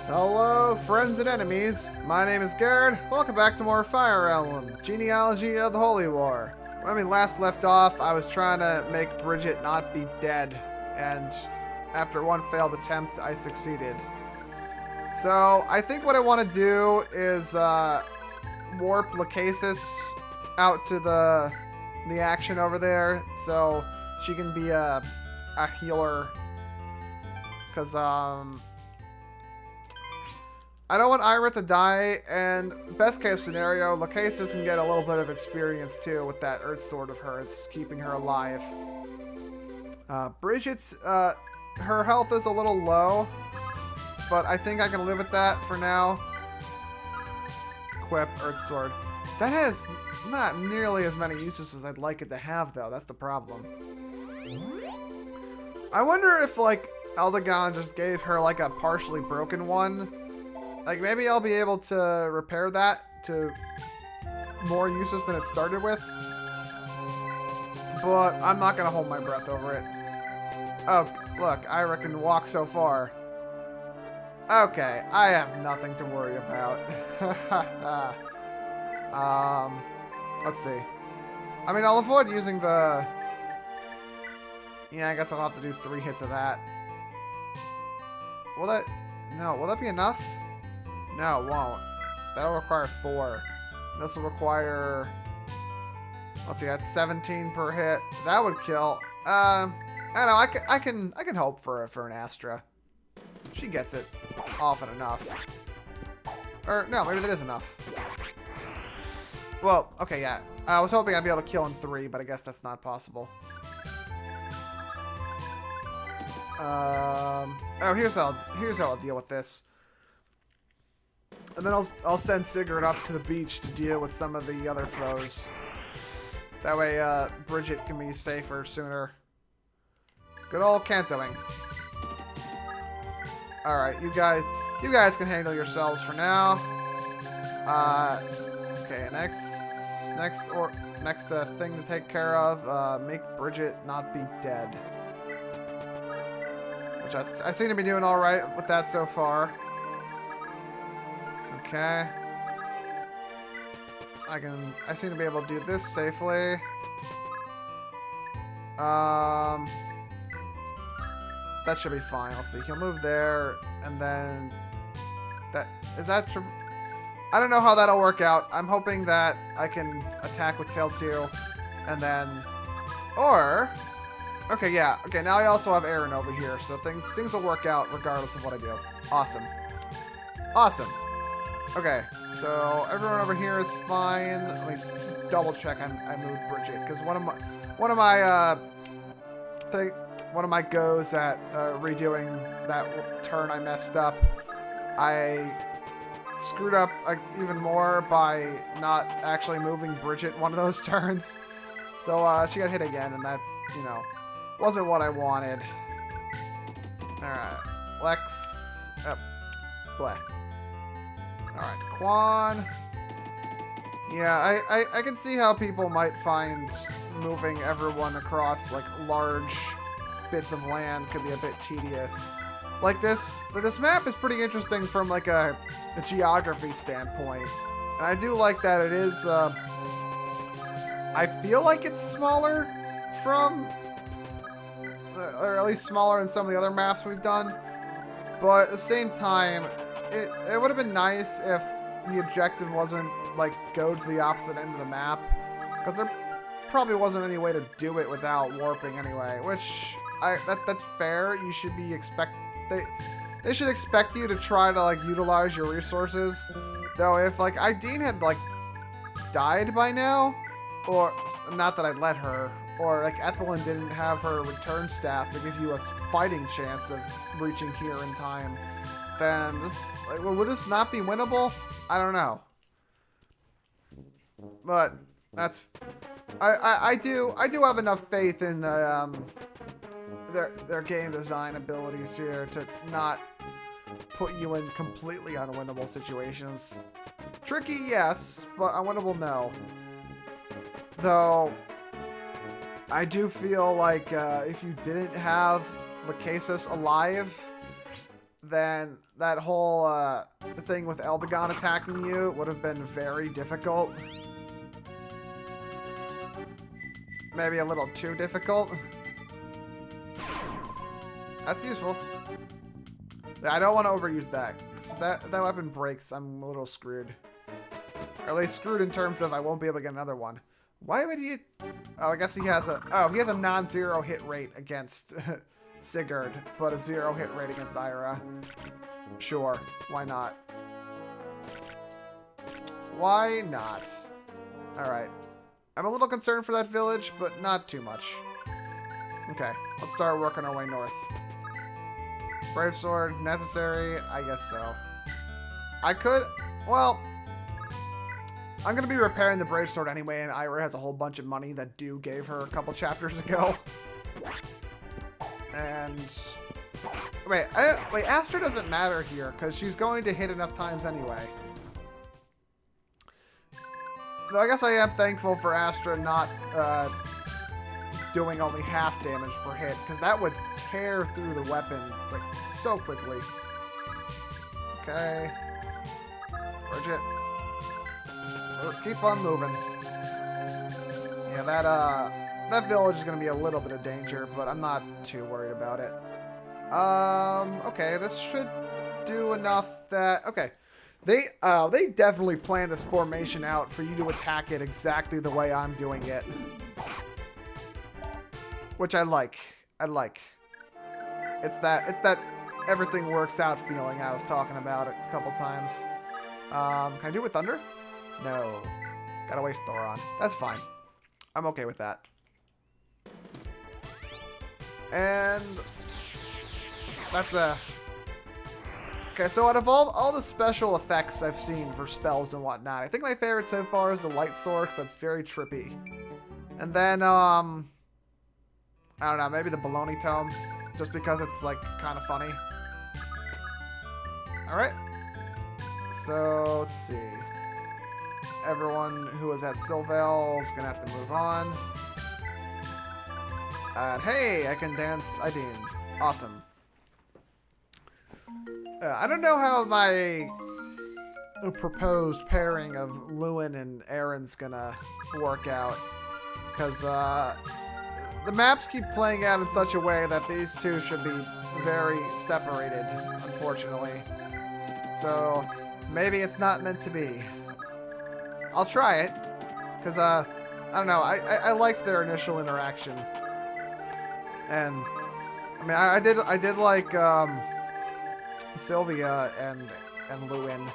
Hello, friends and enemies. My name is Garrett. Welcome back to more Fire Emblem, Genealogy of the Holy War. When we last left off, I was trying to make Bridget not be dead, and after one failed attempt, I succeeded. So, I think what I want to do is warp Lachesis out to the action over there, so she can be a healer. Because, I don't want Ira to die, and best case scenario, Lachesis can get a little bit of experience too with that Earth Sword of hers, keeping her alive. Bridget's, her health is a little low, but I think I can live with that for now. Equip Earth Sword. That has not nearly as many uses as I'd like it to have, though. That's the problem. I wonder if, like, Eldegon just gave her, like, a partially broken one. Like, maybe I'll be able to repair that to more uses than it started with. But I'm not going to hold my breath over it. Oh, look, Ira can walk so far. Okay, I have nothing to worry about. Let's see. I mean, I'll avoid using the... Yeah, I guess I'll have to do 3 hits of that. Will that... No, will that be enough? No, it won't. That'll require 4. This will require... Let's see, that's 17 per hit. That would kill. I don't know, I can hope for an Astra. She gets it often enough. Or, no, maybe that is enough. Well, okay, yeah. I was hoping I'd be able to kill in 3, but I guess that's not possible. Oh, here's how I'll deal with this. And then I'll send Sigurd up to the beach to deal with some of the other foes. That way, Bridget can be safer sooner. Good old Cantoing. Alright, you guys can handle yourselves for now. Okay, next thing to take care of, make Bridget not be dead. Which I seem to be doing alright with that so far. Okay. I seem to be able to do this safely. That should be fine. Let's see. He'll move there, and then I don't know how that'll work out. I'm hoping that I can attack with Tail 2, and then, or, okay, yeah. Okay, now I also have Aaron over here, so things will work out regardless of what I do. Awesome. Awesome. Okay, so everyone over here is fine. Let me double check I moved Bridget, because one of my goes at redoing that turn I messed up, I screwed up even more by not actually moving Bridget one of those turns. So she got hit again, and that, you know, wasn't what I wanted. Alright, Lex, Bleh. Alright, Quan. Yeah, I can see how people might find moving everyone across, like, large bits of land could be a bit tedious. Like, this map is pretty interesting from, like, a geography standpoint. And I do like that it is, I feel like it's smaller from, or at least smaller than some of the other maps we've done. But at the same time, it would have been nice if the objective wasn't, like, go to the opposite end of the map. Because there probably wasn't any way to do it without warping anyway. Which, that's fair. You should be they should expect you to try to, like, utilize your resources. Though, if, like, Ideen had, like, died by now, or, not that I'd let her, or, like, Ethelyn didn't have her return staff to give you a fighting chance of reaching here in time, then this, like, would this not be winnable? I don't know. But that's, I do have enough faith in their game design abilities here to not put you in completely unwinnable situations. Tricky, yes, but unwinnable, no. Though I do feel like if you didn't have Lachesis alive, then that whole thing with Eldegon attacking you would have been very difficult. Maybe a little too difficult. That's useful. I don't want to overuse that. So that weapon breaks, I'm a little screwed. Or at least screwed in terms of I won't be able to get another one. Why would he... Oh, I guess he has a... Oh, he has a non-zero hit rate against Sigurd, but a 0 hit rate against Ira. Sure, why not? Why not? Alright. I'm a little concerned for that village, but not too much. Okay, let's start working our way north. Brave Sword, necessary? I guess so. I could... Well... I'm going to be repairing the Brave Sword anyway, and Ira has a whole bunch of money that Dew gave her a couple chapters ago. And... Wait, Astra doesn't matter here, because she's going to hit enough times anyway. Though I guess I am thankful for Astra not doing only half damage per hit, because that would tear through the weapon like so quickly. Okay. Bridget. Keep on moving. Yeah, that village is going to be a little bit of danger, but I'm not too worried about it. Okay, this should do enough that... Okay. They definitely planned this formation out for you to attack it exactly the way I'm doing it. Which I like. I like. It's that everything works out feeling I was talking about a couple times. Can I do it with Thunder? No. Gotta waste Thoron. That's fine. I'm okay with that. And that's a... Okay, so out of all the special effects I've seen for spells and whatnot, I think my favorite so far is the Light Sword, 'cause that's very trippy. And then, I don't know, maybe the Baloney Tome, just because it's, like, kind of funny. Alright. So, let's see. Everyone who was at Sylvale is going to have to move on. And hey, I can dance Ideen. Awesome. I don't know how my proposed pairing of Lewin and Aaron's gonna work out. Because the maps keep playing out in such a way that these two should be very separated, unfortunately. So maybe it's not meant to be. I'll try it. Because, I don't know, I liked their initial interaction. And, I mean, I did like, Sylvia and Lewin,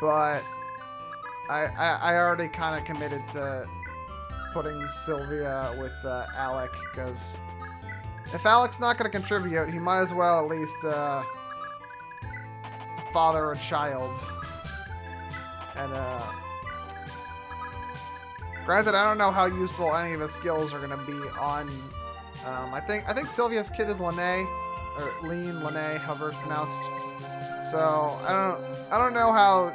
but I already kind of committed to putting Sylvia with Alec, because if Alec's not going to contribute, he might as well at least father a child. And granted, I don't know how useful any of his skills are going to be on. I think Sylvia's kid is Lene. Or Lene, however it's pronounced. So I don't know how.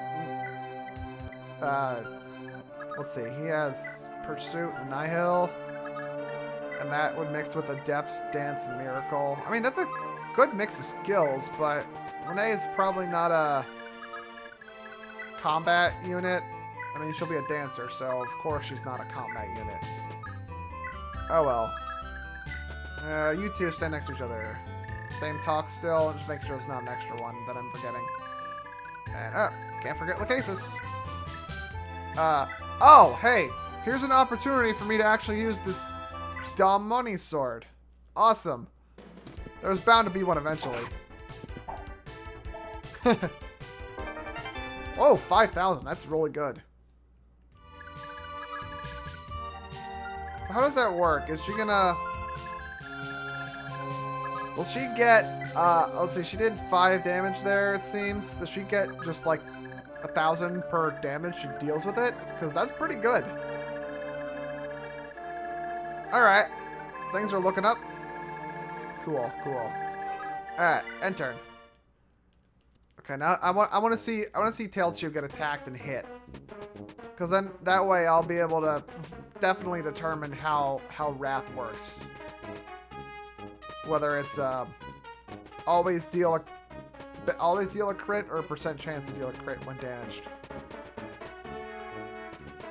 Let's see. He has Pursuit and Nihil, and that would mix with Adept, Dance, and Miracle. I mean, that's a good mix of skills, but Lene is probably not a combat unit. I mean, she'll be a dancer, so of course she's not a combat unit. Oh well. You two stand next to each other. Same talk still, just make sure it's not an extra one that I'm forgetting. And, can't forget Lachesis. Oh, hey, here's an opportunity for me to actually use this dumb money sword. Awesome. There's bound to be one eventually. Whoa, 5,000, that's really good. So how does that work? Is she gonna... Will she get, let's see, she did 5 damage there, it seems. Does she get just like 1,000 per damage she deals with it? Because that's pretty good. Alright. Things are looking up. Cool, cool. Alright, end turn. Okay, now I want to see Tailchew get attacked and hit. Because then that way I'll be able to definitely determine how Wrath works. Whether it's always deal always deal a crit or a percent chance to deal a crit when damaged?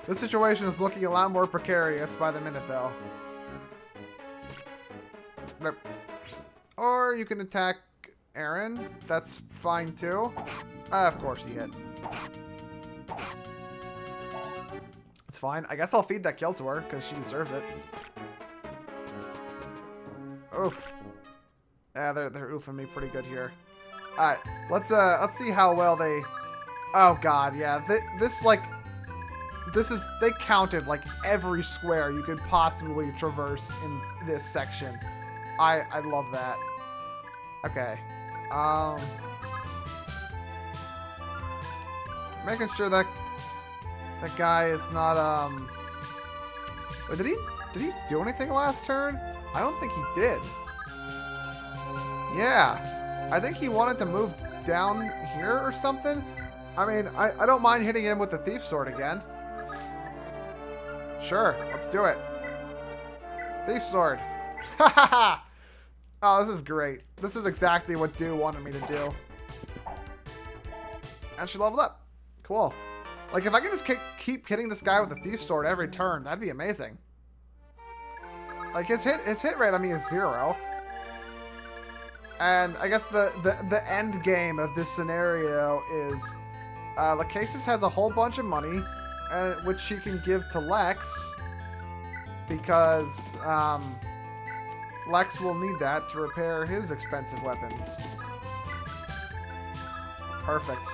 This situation is looking a lot more precarious by the minute, though. Or you can attack Aaron. That's fine, too. Of course he hit. It's fine. I guess I'll feed that kill to her, because she deserves it. Oof. Yeah, they're oofing me pretty good here. Alright, let's see how well they... Oh, God, yeah. They counted, like, every square you could possibly traverse in this section. I love that. Okay. Making sure that guy is not, Wait, did he do anything last turn? I don't think he did. Yeah. I think he wanted to move down here or something. I mean, I don't mind hitting him with the Thief Sword again. Sure, let's do it. Thief Sword. Ha ha ha! Oh, this is great. This is exactly what Dew wanted me to do. And she leveled up. Cool. Like, if I can just keep hitting this guy with the Thief Sword every turn, that'd be amazing. Like, his hit rate on me is 0. And I guess the end game of this scenario is Lachesis has a whole bunch of money, which she can give to Lex, because Lex will need that to repair his expensive weapons. Perfect.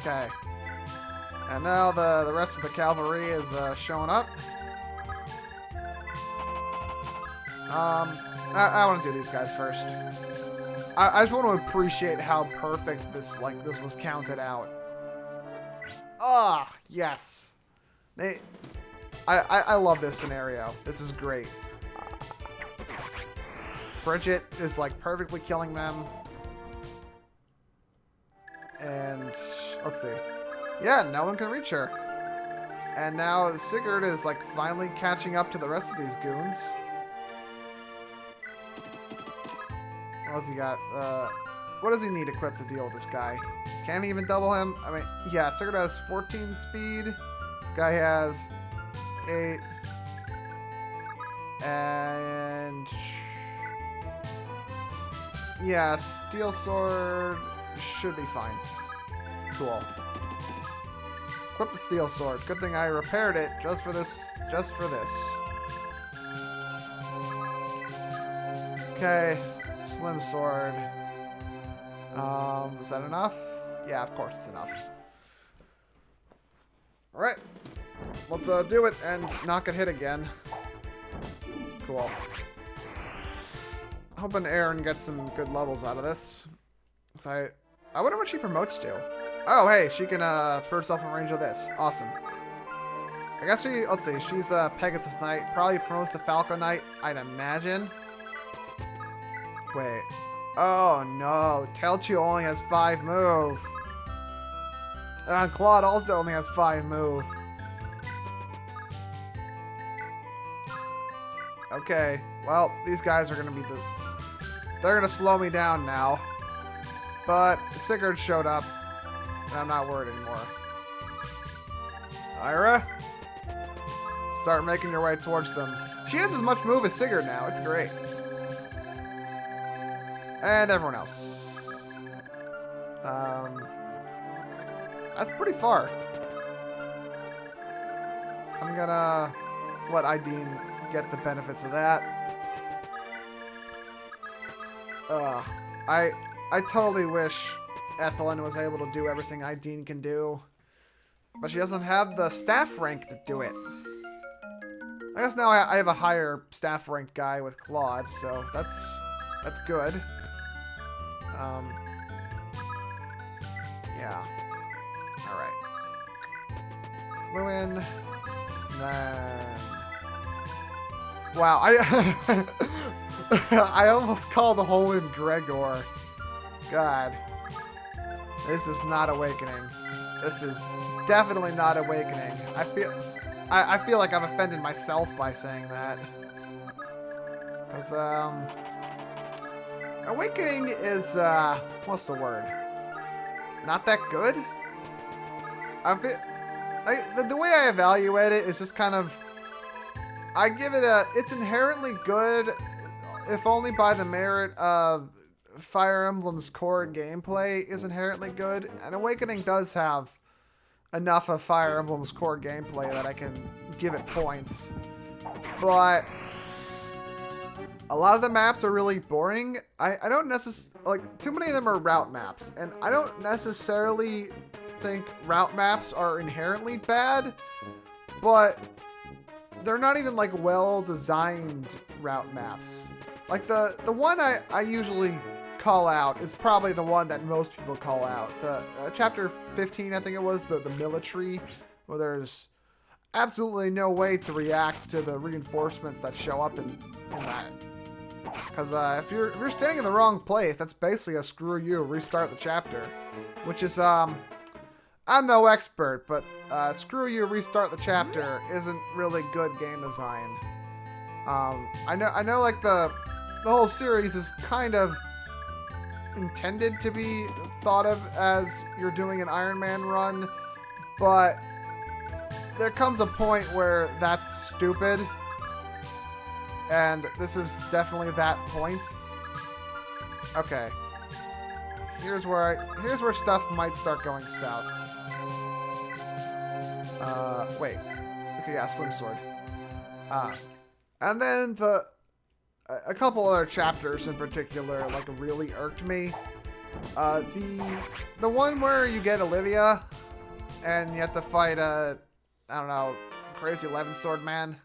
Okay. And now the rest of the cavalry is showing up. I want to do these guys first. I just want to appreciate how perfect this was counted out. Ah, yes. I love this scenario. This is great. Bridget is like perfectly killing them. And let's see. Yeah, no one can reach her. And now Sigurd is like finally catching up to the rest of these goons. What's he got? What does he need equipped to deal with this guy? Can he even double him? I mean, yeah, Sigurd has 14 speed. This guy has 8. And yeah, Steel Sword should be fine. Cool. Equip the Steel Sword. Good thing I repaired it just for this. Okay. Slim Sword. Is that enough? Yeah, of course it's enough. Alright. Let's do it and not get hit again. Cool. Hoping Aaron gets some good levels out of this. So I wonder what she promotes to. Oh, hey, she can put herself in range of this. Awesome. I guess let's see, she's Pegasus Knight. Probably promotes to Falco Knight, I'd imagine. Wait. Oh no, Telchu only has 5 move. And Claude also only has 5 move. Okay, well, these guys are gonna be they're gonna slow me down now. But Sigurd showed up, and I'm not worried anymore. Ira, start making your way towards them. She has as much move as Sigurd now. It's great. And everyone else. That's pretty far. I'm gonna let Ideen get the benefits of that. I totally wish Ethelyn was able to do everything Ideen can do. But she doesn't have the staff rank to do it. I guess now I have a higher staff rank guy with Claude, so that's good. Yeah. Alright. Lewin. Then... Wow, I almost called the hole in Gregor. God. This is not Awakening. This is definitely not Awakening. I feel like I've offended myself by saying that. Because, Awakening is, what's the word? Not that good? The way I evaluate it is just kind of, I give it it's inherently good, if only by the merit of Fire Emblem's core gameplay is inherently good, and Awakening does have enough of Fire Emblem's core gameplay that I can give it points. But a lot of the maps are really boring. I don't necessarily, like, too many of them are route maps, and I don't necessarily think route maps are inherently bad, but they're not even like well-designed route maps. Like the one I usually call out is probably the one that most people call out. The chapter 15, I think it was, the military, where there's absolutely no way to react to the reinforcements that show up in that. Because if you're standing in the wrong place, that's basically a screw you, restart the chapter, which is I'm no expert, but screw you, restart the chapter isn't really good game design. I know like the whole series is kind of intended to be thought of as you're doing an Iron Man run, but there comes a point where that's stupid, and this is definitely that point. Okay, here's where stuff might start going south. Wait. Okay, yeah, Slim Sword. And then a couple other chapters in particular, like, really irked me. The one where you get Olivia, and you have to fight I don't know, crazy 11 sword man.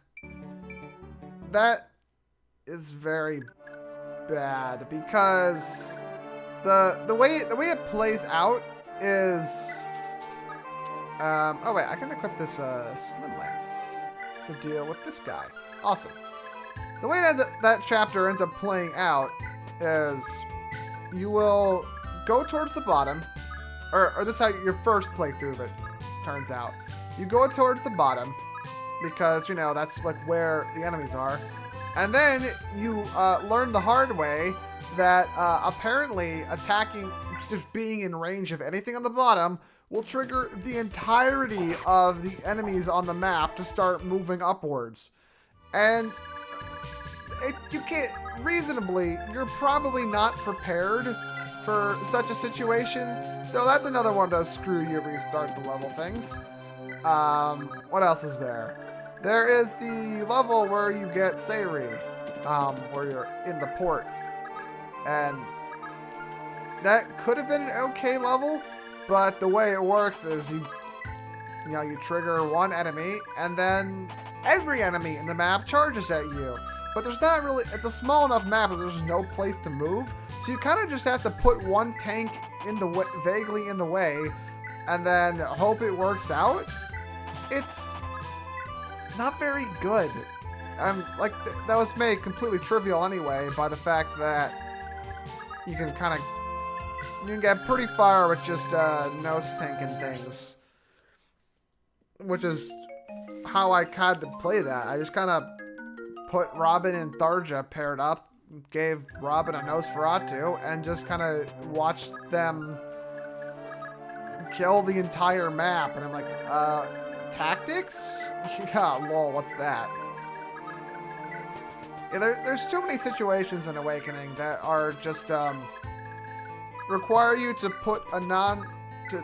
That is very bad, because the way it plays out is, oh wait, I can equip this Slim Lance to deal with this guy. Awesome. The way that chapter ends up playing out is you will go towards the bottom, or this is how your first playthrough of it turns out. You go towards the bottom because, you know, that's like where the enemies are. And then you learn the hard way that apparently attacking, just being in range of anything on the bottom, will trigger the entirety of the enemies on the map to start moving upwards. And you can't, reasonably, you're probably not prepared for such a situation. So that's another one of those screw you, restart the level things. What else is there? There is the level where you get Sayri, where you're in the port. And that could have been an okay level, but the way it works is you trigger one enemy, and then every enemy in the map charges at you. But there's not really, it's a small enough map that there's no place to move, so you kind of just have to put one tank in the way, vaguely in the way, and then hope it works out. It's not very good. That was made completely trivial anyway by the fact that you can get pretty far with just nose tanking things, which is how I kind of play that. I just kind of put Robin and Tharja paired up, gave Robin a Nosferatu, and just kind of watched them kill the entire map. And I'm like, tactics? Yeah, lol, what's that? Yeah, there's too many situations in Awakening that are just, require you to put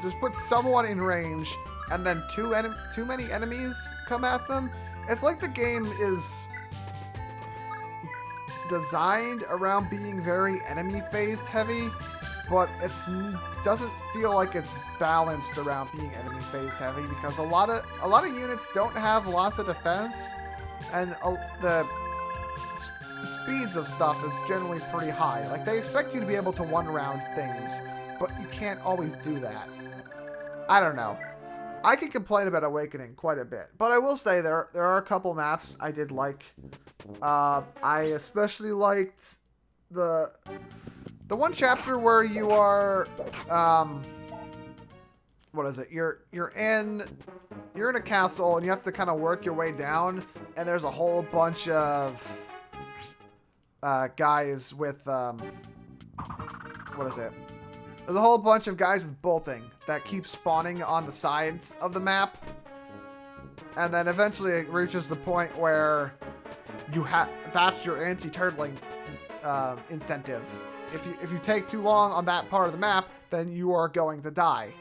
just put someone in range, and then too many enemies come at them. It's like the game is designed around being very enemy phased heavy, but it doesn't feel like it's balanced around being enemy phase heavy, because a lot of units don't have lots of defense, and the speeds of stuff is generally pretty high. Like, they expect you to be able to one-round things, but you can't always do that. I don't know. I can complain about Awakening quite a bit, but I will say there are a couple maps I did like. I especially liked the one chapter where you are, what is it? You're in a castle, and you have to kind of work your way down, and there's a whole bunch of guys with what is it? There's a whole bunch of guys with bolting that keep spawning on the sides of the map. And then eventually it reaches the point where that's your anti-turtling incentive. If you take too long on that part of the map, then you are going to die.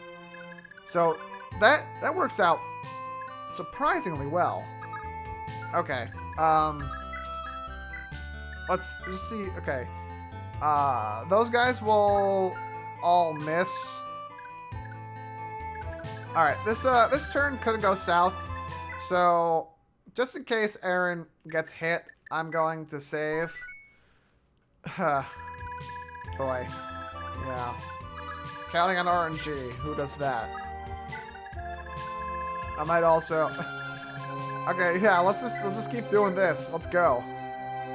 So that works out surprisingly well. Okay. Let's just see. Okay. Those guys will all miss. All right. This turn could go south. So just in case Aaron gets hit, I'm going to save. Boy. Yeah. Counting on RNG. Who does that? I might also... Okay, yeah, let's just keep doing this. Let's go.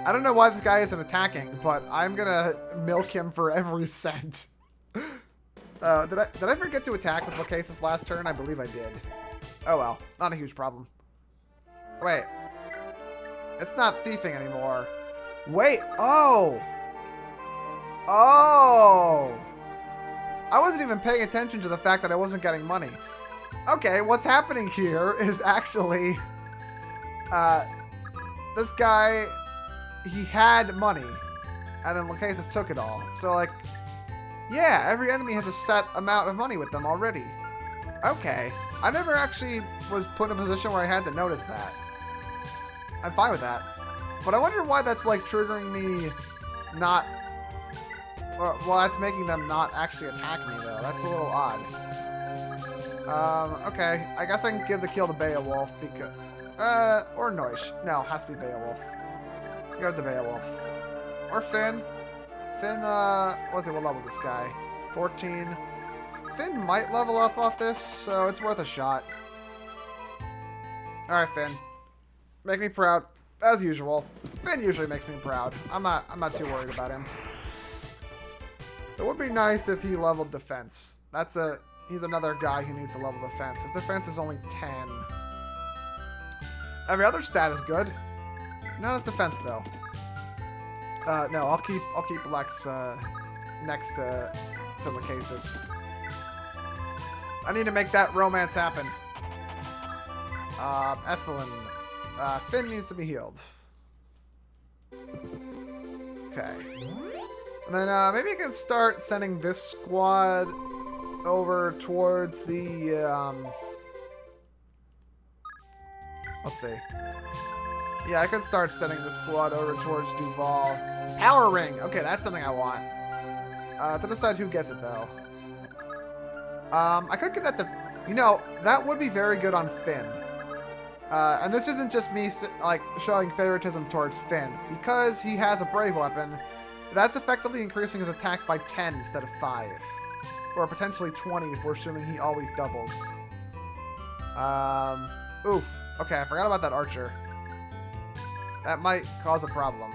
I don't know why this guy isn't attacking, but I'm gonna milk him for every cent. Did I forget to attack with Lachesis last turn? I believe I did. Oh well, not a huge problem. Wait. It's not thieving anymore. Wait, oh! Oh! I wasn't even paying attention to the fact that I wasn't getting money. Okay, what's happening here is actually... this guy, he had money, and then Lachesis took it all. So, like, yeah, every enemy has a set amount of money with them already. Okay. I never actually was put in a position where I had to notice that. I'm fine with that. But I wonder why that's, like, triggering me not... Well, that's making them not actually attack me, though. That's a little odd. Okay. I guess I can give the kill to Beowulf because... or Noish. No, it has to be Beowulf. Go to Beowulf. Or Finn. Finn, what level is this guy? 14. Finn might level up off this, so it's worth a shot. Alright, Finn. Make me proud. As usual. Finn usually makes me proud. I'm not too worried about him. It would be nice if he leveled defense. He's another guy who needs to level defense. His defense is only 10. Every other stat is good. Not his defense though. No, I'll keep Lex next to Lachesis. I need to make that romance happen. Ethelyn. Finn needs to be healed. Okay. And then maybe I can start sending this squad over towards the let's see. Yeah, I could start sending the squad over towards Duval. Power Ring! Okay, that's something I want. To decide who gets it, though. I could give that to... You know, that would be very good on Finn. And this isn't just me, like, showing favoritism towards Finn. Because he has a Brave weapon, that's effectively increasing his attack by 10 instead of 5. Or potentially 20 if we're assuming he always doubles. Oof. Okay, I forgot about that archer. That might cause a problem.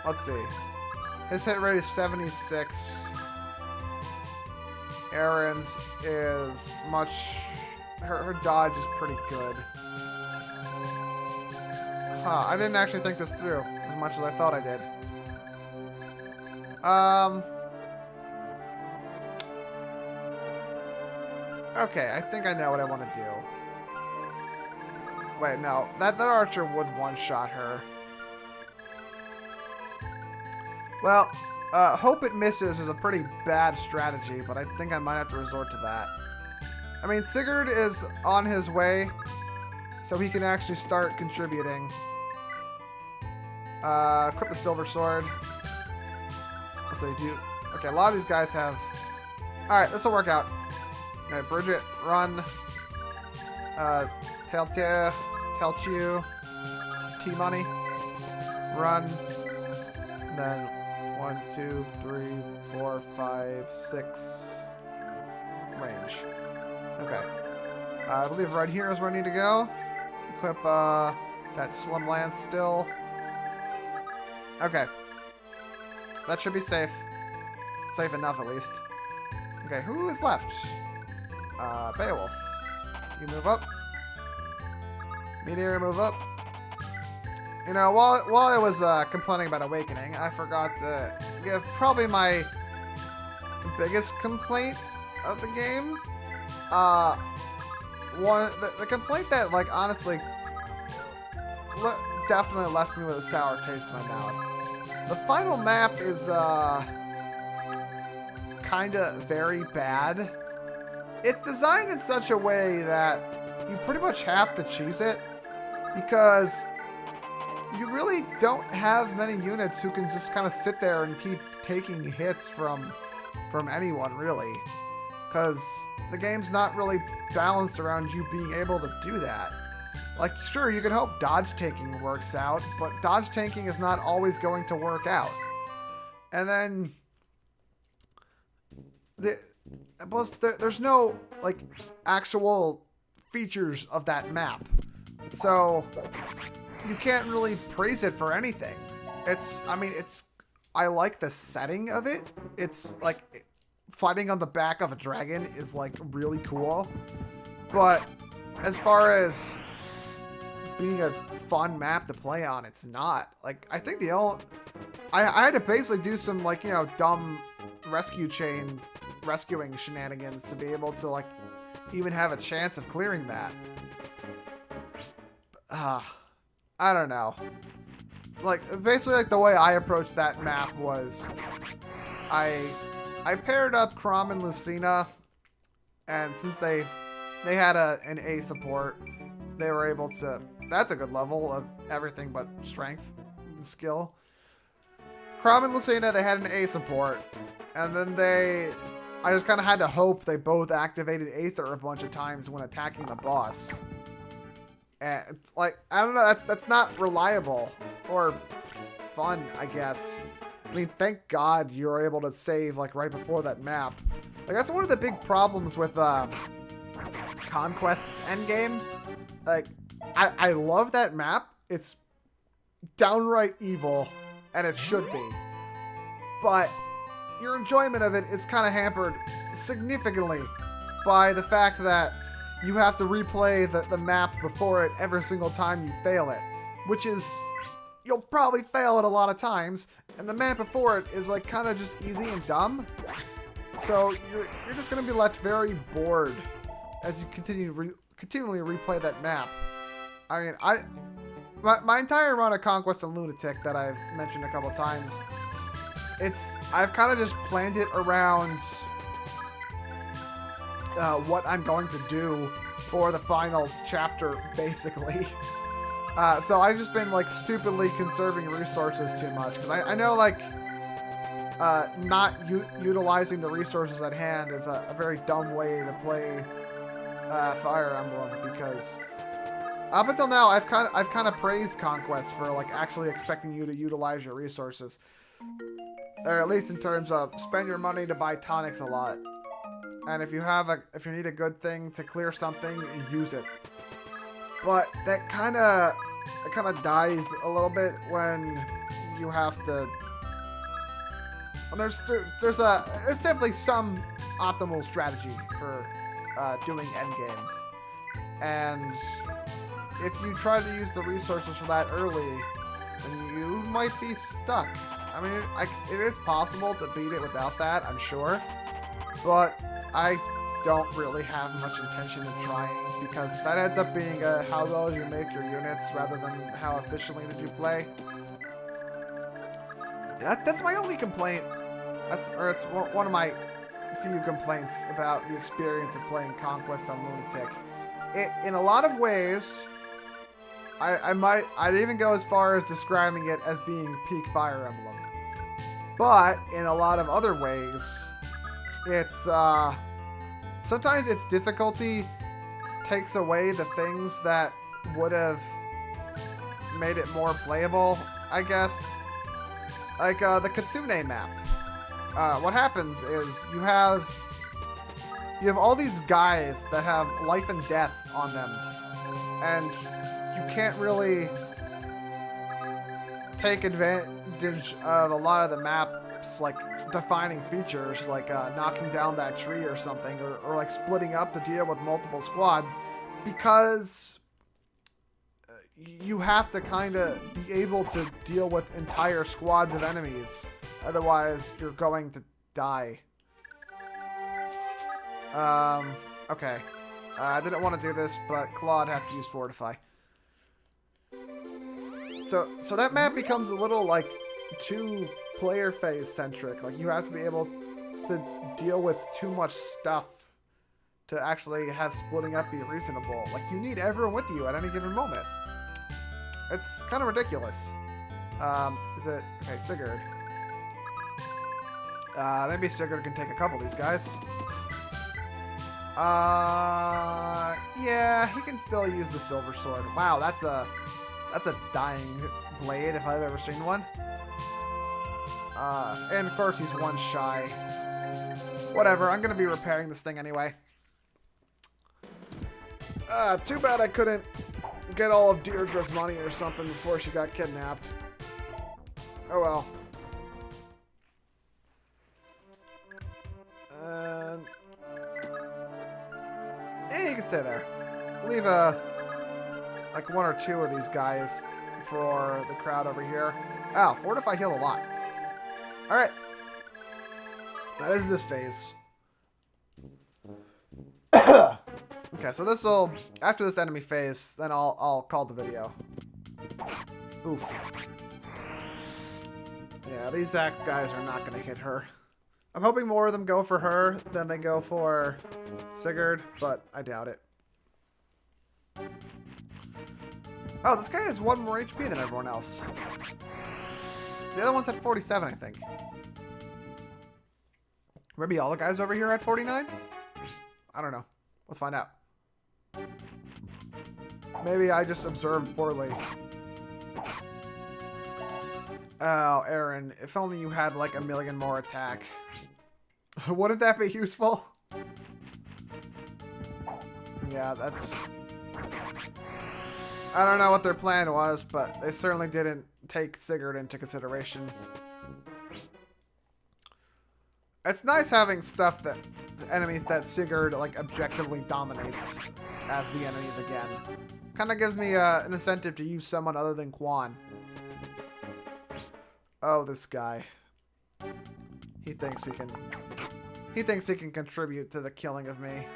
Let's see. His hit rate is 76. Aaron's is much... Her dodge is pretty good. Huh, I didn't actually think this through as much as I thought I did. Okay, I think I know what I want to do. Wait, no. That archer would one-shot her. Well, hope it misses is a pretty bad strategy, but I think I might have to resort to that. I mean, Sigurd is on his way, so he can actually start contributing. Equip the silver sword. Let's see, okay, a lot of these guys have... Alright, this will work out. Alright, Bridget, run. Telchu, T-Money, run. And then 1, 2, 3, 4, 5, 6. Range. Okay. I believe right here is where I need to go. Equip that Slim Lance still. Okay. That should be safe. Safe enough, at least. Okay, who is left? Beowulf. You move up. Meteor, move up. You know, while I was complaining about Awakening, I forgot to give probably my biggest complaint of the game. The complaint that, like, honestly, definitely left me with a sour taste in my mouth. The final map is kind of very bad. It's designed in such a way that you pretty much have to choose it because you really don't have many units who can just kind of sit there and keep taking hits from anyone, really. Because the game's not really balanced around you being able to do that. Like, sure, you can hope dodge tanking works out, but dodge tanking is not always going to work out. And then plus there's no, like, actual features of that map. So you can't really praise it for anything. I like the setting of it. It's like fighting on the back of a dragon is like really cool. But as far as being a fun map to play on, it's not. Like, I think I had to basically do some, like, you know, dumb rescuing shenanigans to be able to, like, even have a chance of clearing that. I don't know. Like, basically, like, the way I approached that map was I paired up Chrom and Lucina, and since they had an A support, they were able to... That's a good level of everything but strength and skill. Chrom and Lucina, they had an A support, and then I just kind of had to hope they both activated Aether a bunch of times when attacking the boss. And it's like, I don't know, that's not reliable or fun, I guess. I mean, thank God you were able to save, like, right before that map. Like, that's one of the big problems with Conquest's endgame. Like, I love that map. It's downright evil, and it should be. But your enjoyment of it is kind of hampered significantly by the fact that you have to replay the map before it every single time you fail it. Which is, you'll probably fail it a lot of times, and the map before it is, like, kind of just easy and dumb. So you're just going to be left very bored as you continually replay that map. I mean, my entire run of Conquest and Lunatic that I've mentioned a couple times, I've kind of just planned it around what I'm going to do for the final chapter, basically. So I've just been, like, stupidly conserving resources too much, because I know, like, not utilizing the resources at hand is a very dumb way to play Fire Emblem, because up until now I've kind of praised Conquest for, like, actually expecting you to utilize your resources, or at least in terms of spend your money to buy tonics a lot, and if you need a good thing to clear something, use it. But that kind of dies a little bit when you have to. Well, there's definitely some optimal strategy for doing endgame, and if you try to use the resources for that early, then you might be stuck. I mean, it is possible to beat it without that, I'm sure, but I don't really have much intention of trying, because that ends up being how well you make your units rather than how efficiently that you play. That's my only complaint. It's one of my few complaints about the experience of playing Conquest on Lunatic. In a lot of ways, I'd even go as far as describing it as being peak Fire Emblem. But in a lot of other ways, it's sometimes its difficulty takes away the things that would have made it more playable, I guess. Like the Kitsune map. What happens is you have all these guys that have life and death on them, and you can't really take advantage of a lot of the map's, like, defining features, like knocking down that tree or something, or like splitting up to deal with multiple squads, because you have to kind of be able to deal with entire squads of enemies. Otherwise, you're going to die. Okay. I didn't want to do this, but Claude has to use Fortify. So that map becomes a little, like, too player phase centric. Like, you have to be able to deal with too much stuff to actually have splitting up be reasonable. Like, you need everyone with you at any given moment. It's kind of ridiculous. Is it... Okay, Sigurd. Maybe Sigurd can take a couple of these guys. Yeah, he can still use the silver sword. Wow, that's a dying blade if I've ever seen one. And of course he's one shy. Whatever, I'm gonna be repairing this thing anyway. Too bad I couldn't get all of Deirdre's money or something before she got kidnapped. Oh well. Yeah, you can stay there. Leave like one or two of these guys for the crowd over here. Oh, Fortify heal a lot. Alright. That is this phase. Okay, so this'll... After this enemy phase, then I'll call the video. Oof. Yeah, these Zac guys are not gonna hit her. I'm hoping more of them go for her than they go for Sigurd, but I doubt it. Oh, this guy has 1 more HP than everyone else. The other one's at 47, I think. Maybe all the guys over here at 49? I don't know. Let's find out. Maybe I just observed poorly. Oh, Aaron, if only you had like 1 million more attack. Wouldn't that be useful? Yeah, that's... I don't know what their plan was, but they certainly didn't take Sigurd into consideration. It's nice having stuff that... enemies that Sigurd, like, objectively dominates as the enemies again. Kinda gives me an incentive to use someone other than Quan. Oh, this guy. He thinks he can... He thinks he can contribute to the killing of me.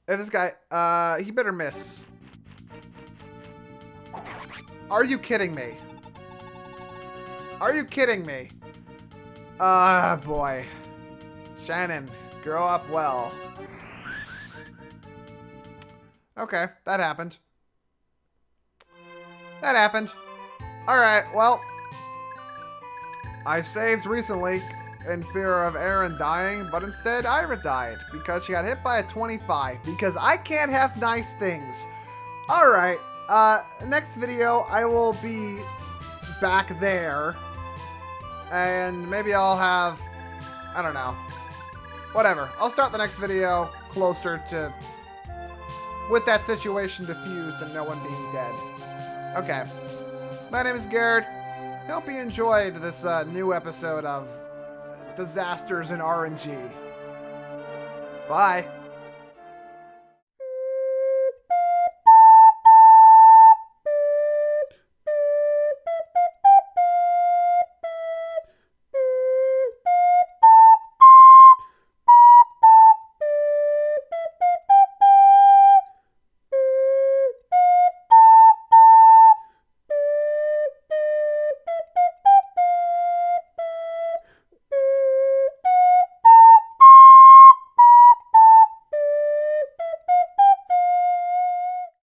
If this guy... he better miss. Are you kidding me? Are you kidding me? Boy. Shannon, grow up well. Okay, that happened. That happened. Alright, well. I saved recently in fear of Aaron dying, but instead Ira died because she got hit by a 25 because I can't have nice things. Alright, next video I will be back there and maybe I'll have, I don't know, whatever. I'll start the next video closer to, with that situation diffused and no one being dead. Okay, my name is Garrett. Hope you enjoyed this new episode of Disasters in RNG. Bye.